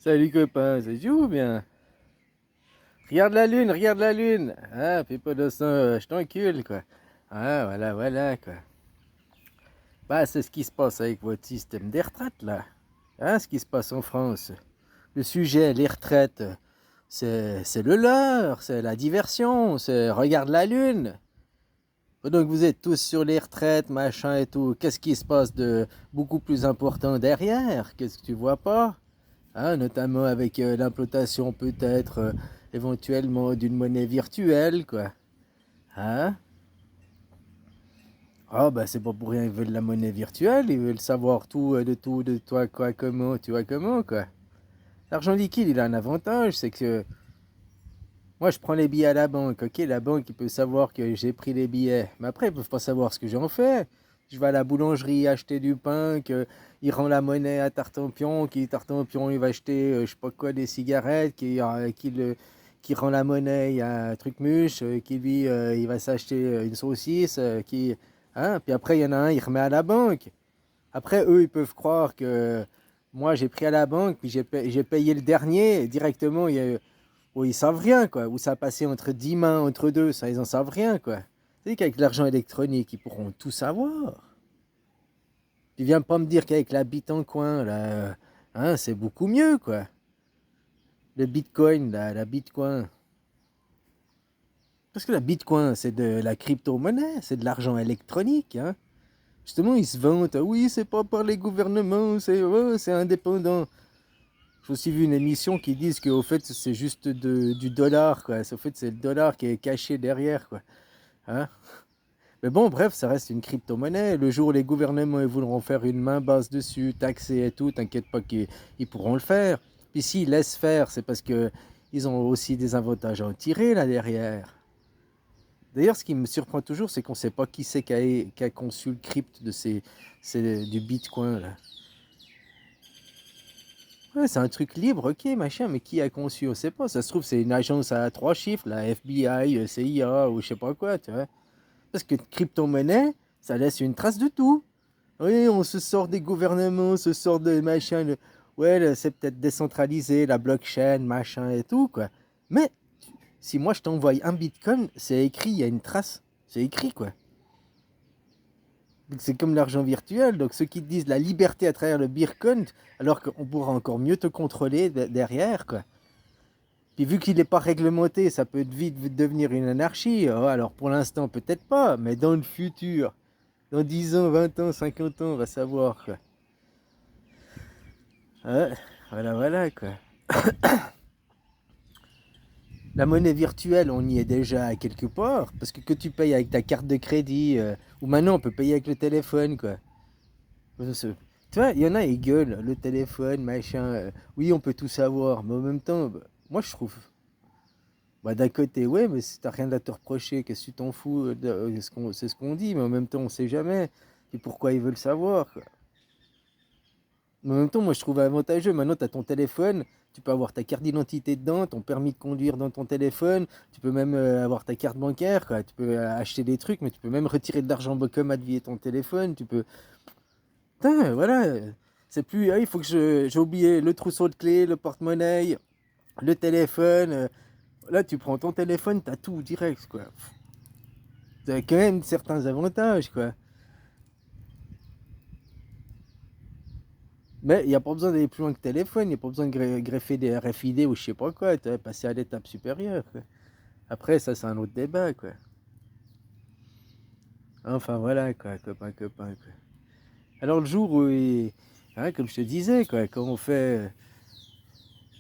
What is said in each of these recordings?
Salut copain, ça joue ou bien? Regarde la lune, regarde la lune. Ah, fais pas de ça, je t'encule quoi. Ah, voilà, voilà quoi. Bah, c'est ce qui se passe avec votre système des retraites là. Hein, ce qui se passe en France. Le sujet, les retraites, c'est le leurre, c'est la diversion, c'est regarde la lune. Donc vous êtes tous sur les retraites, machin et tout. Qu'est-ce qui se passe de beaucoup plus important derrière? Qu'est-ce que tu vois pas? Hein, notamment avec l'implantation peut-être éventuellement d'une monnaie virtuelle, quoi. Hein? Ah bah c'est pas pour rien ils veulent la monnaie virtuelle, ils veulent savoir tout, de toi, quoi, comment, tu vois comment, quoi. L'argent liquide, il a un avantage, c'est que moi je prends les billets à la banque, ok, la banque il peut savoir que j'ai pris les billets, mais après ils peuvent pas savoir ce que j'en fais. Je vais à la boulangerie acheter du pain, que il rend la monnaie à Tartampion, qui Tartampion il va acheter je sais pas quoi des cigarettes, qui rend la monnaie à Trucmuche, qui lui il va s'acheter une saucisse, qui hein, puis après il y en a un il remet à la banque. Après eux ils peuvent croire que moi j'ai pris à la banque puis j'ai payé le dernier directement. Où ils savent rien, quoi. Où ça a passé entre 10 mains, entre deux, ça, ils en savent rien, quoi. Tu sais qu'avec l'argent électronique, ils pourront tout savoir. Tu viens pas me dire qu'avec la bite en coin, là, hein, c'est beaucoup mieux, quoi. Le bitcoin, la bitcoin. Parce que la bitcoin, c'est de la crypto-monnaie, c'est de l'argent électronique, hein. Justement, ils se vantent, ah oui, c'est pas par les gouvernements, c'est indépendant. J'ai aussi vu une émission qui disent qu'au fait, c'est juste du dollar, quoi. Au fait, c'est le dollar qui est caché derrière, quoi. Hein? Mais bon, bref, ça reste une crypto-monnaie. Le jour où les gouvernements ils voudront faire une main basse dessus, taxer et tout, t'inquiète pas qu'ils pourront le faire. Puis s'ils laissent faire, c'est parce que ils ont aussi des avantages à en tirer là derrière. D'ailleurs, ce qui me surprend toujours, c'est qu'on ne sait pas qui c'est qui a conçu le crypte de du Bitcoin là. Ouais, c'est un truc libre, ok, machin, mais qui a conçu, on sait pas. Ça se trouve, c'est une agence à trois chiffres, la FBI, CIA ou je sais pas quoi, tu vois. Parce que crypto-monnaie, ça laisse une trace de tout. Oui, on se sort des gouvernements, on se sort de machin. Ouais, c'est peut-être décentralisé, la blockchain, machin et tout, quoi. Mais si moi je t'envoie un bitcoin, c'est écrit, il y a une trace. C'est écrit, quoi. Donc c'est comme l'argent virtuel. Donc ceux qui te disent la liberté à travers le bitcoin, alors qu'on pourra encore mieux te contrôler derrière, quoi. Puis vu qu'il n'est pas réglementé, ça peut vite devenir une anarchie. Oh, alors pour l'instant, peut-être pas, mais dans le futur, dans 10 ans, 20 ans, 50 ans, on va savoir, quoi. Ouais, voilà, voilà, quoi. La monnaie virtuelle, on y est déjà à quelque part, parce que tu payes avec ta carte de crédit, ou maintenant on peut payer avec le téléphone, quoi. Tu vois, il y en a, ils gueulent, le téléphone, machin, oui, on peut tout savoir, mais en même temps, bah, moi je trouve, bah, d'un côté, ouais, mais si t'as rien à te reprocher, qu'est-ce que tu t'en fous, c'est ce qu'on dit, mais en même temps, on sait jamais, et pourquoi ils veulent savoir, quoi. Mais en même temps, moi, je trouve avantageux. Maintenant, tu as ton téléphone, tu peux avoir ta carte d'identité dedans, ton permis de conduire dans ton téléphone, tu peux même avoir ta carte bancaire, quoi. Tu peux acheter des trucs, mais tu peux même retirer de l'argent comme via ton téléphone. Tu peux. Putain, voilà. C'est plus. Ah, il faut que j'ai oublié le trousseau de clés, le porte-monnaie, le téléphone. Là, tu prends ton téléphone, tu as tout direct, quoi. Tu as quand même certains avantages, quoi. Mais il n'y a pas besoin d'aller plus loin que téléphone, il n'y a pas besoin de greffer des RFID ou je sais pas quoi, tu vas passer à l'étape supérieure, quoi. Après, ça, c'est un autre débat, quoi. Enfin, voilà, quoi, copain, copain, quoi. Alors, le jour où, hein, comme je te disais, quoi, quand on fait,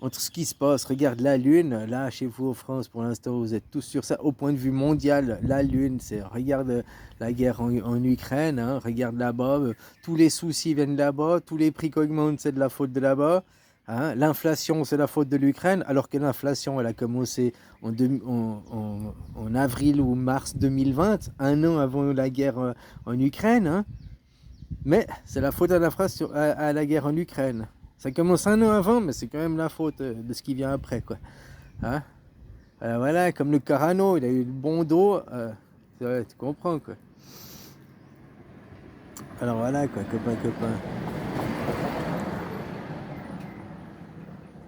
entre ce qui se passe, regarde la Lune, là, chez vous en France, pour l'instant, vous êtes tous sur ça. Au point de vue mondial, la Lune, c'est, regarde la guerre en Ukraine, hein, regarde là-bas, tous les soucis viennent là-bas, tous les prix qui augmentent, c'est de la faute de là-bas. Hein. L'inflation, c'est la faute de l'Ukraine, alors que l'inflation, elle a commencé en avril ou mars 2020, un an avant la guerre en Ukraine. Hein. Mais c'est la faute à l'inflation, à la guerre en Ukraine. Ça commence un an avant, mais c'est quand même la faute de ce qui vient après, quoi. Hein. Voilà, comme le Carano, il a eu le bon dos. Ouais, tu comprends, quoi. Alors voilà, quoi, copain, copain.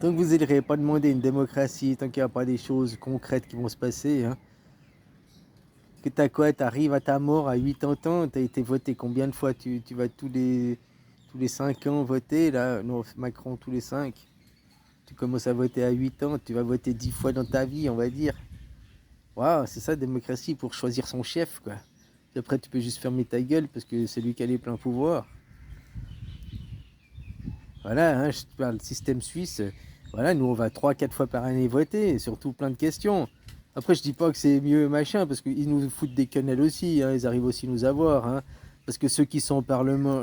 Tant que vous n'irez pas demander une démocratie, tant qu'il n'y a pas des choses concrètes qui vont se passer, hein, que t'as quoi, t'arrives à ta mort à 80 ans, t'as été voté combien de fois? Tu vas tous les 5 ans voter, là, non, Macron tous les 5. Tu commences à voter à 8 ans, tu vas voter 10 fois dans ta vie, on va dire. Waouh, c'est ça, démocratie, pour choisir son chef, quoi. Et après, tu peux juste fermer ta gueule parce que c'est lui qui a les pleins pouvoirs. Voilà, hein, je te parle système suisse. Voilà, nous, on va 3-4 fois par année voter, et surtout plein de questions. Après, je dis pas que c'est mieux, machin, parce qu'ils nous foutent des quenelles aussi, hein, ils arrivent aussi à nous avoir, hein. Parce que ceux qui sont au Parlement,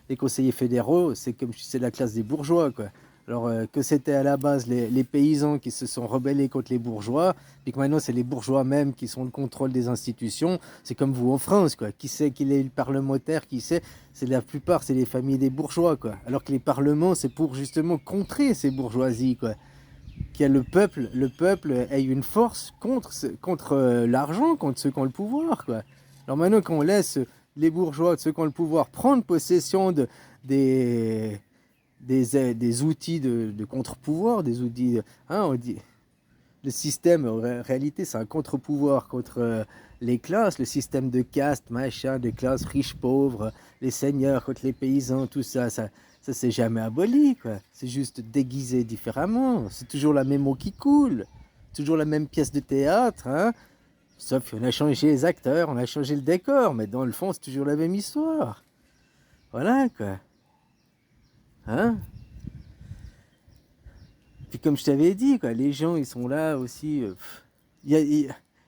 les conseillers fédéraux, c'est comme c'est la classe des bourgeois, quoi. Alors que c'était à la base les paysans qui se sont rebellés contre les bourgeois, puis que maintenant c'est les bourgeois même qui sont le contrôle des institutions, c'est comme vous en France, quoi. Qui sait qu'il est le parlementaire, qui sait, c'est la plupart, c'est les familles des bourgeois, quoi. Alors que les parlements, c'est pour justement contrer ces bourgeoisies, quoi. Qu'il y a le peuple ait une force contre l'argent, contre ceux qui ont le pouvoir, quoi. Alors maintenant qu'on laisse les bourgeois, ceux qui ont le pouvoir, prendre possession des, des outils de contre-pouvoir, des outils, hein, on dit, le système, en réalité, c'est un contre-pouvoir contre les classes, le système de caste, machin, de classes riches, pauvres, les seigneurs contre les paysans, tout ça, ça s'est jamais aboli, quoi. C'est juste déguisé différemment. C'est toujours la même eau qui coule, toujours la même pièce de théâtre, hein. Sauf qu'on a changé les acteurs, on a changé le décor, mais dans le fond, c'est toujours la même histoire. Voilà, quoi. Hein? Puis comme je t'avais dit, quoi, les gens, ils sont là aussi. Il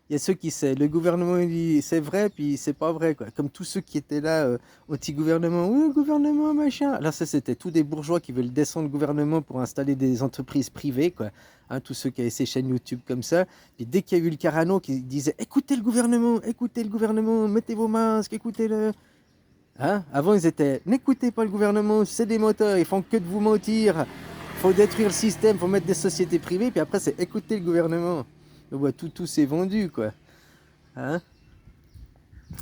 y a ceux qui savent. Le gouvernement, il dit c'est vrai, puis c'est pas vrai, quoi. Comme tous ceux qui étaient là anti-gouvernement. Oui, gouvernement, machin. Là, ça, c'était tous des bourgeois qui veulent descendre le gouvernement pour installer des entreprises privées, quoi. Hein, tous ceux qui avaient ces chaînes YouTube comme ça. Puis dès qu'il y a eu le Carano qui disait écoutez le gouvernement, mettez vos masques, écoutez-le. Hein? Avant, ils étaient n'écoutez pas le gouvernement, c'est des moteurs, ils font que de vous mentir. Faut détruire le système, faut mettre des sociétés privées, puis après, c'est écouter le gouvernement. Donc, ouais, tout s'est vendu, quoi. Hein?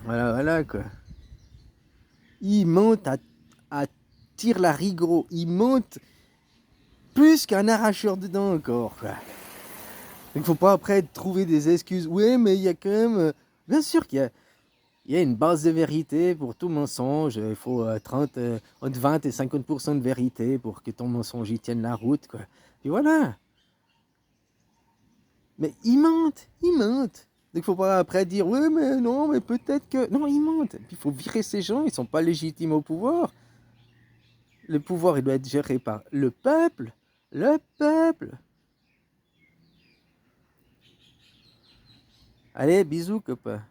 Voilà, voilà, quoi. Ils mentent à tire la rigro. Ils mentent plus qu'un arracheur de dents, encore, quoi. Donc, faut pas après trouver des excuses. Ouais, mais il y a quand même. Bien sûr qu'il y a. Il y a une base de vérité pour tout mensonge. Il faut entre 20 et 50% de vérité pour que ton mensonge y tienne la route, quoi. Et voilà. Mais ils mentent, ils mentent. Donc il faut pas après dire oui mais non mais peut-être que non ils mentent. Puis il faut virer ces gens, ils sont pas légitimes au pouvoir. Le pouvoir il doit être géré par le peuple, le peuple. Allez bisous copain.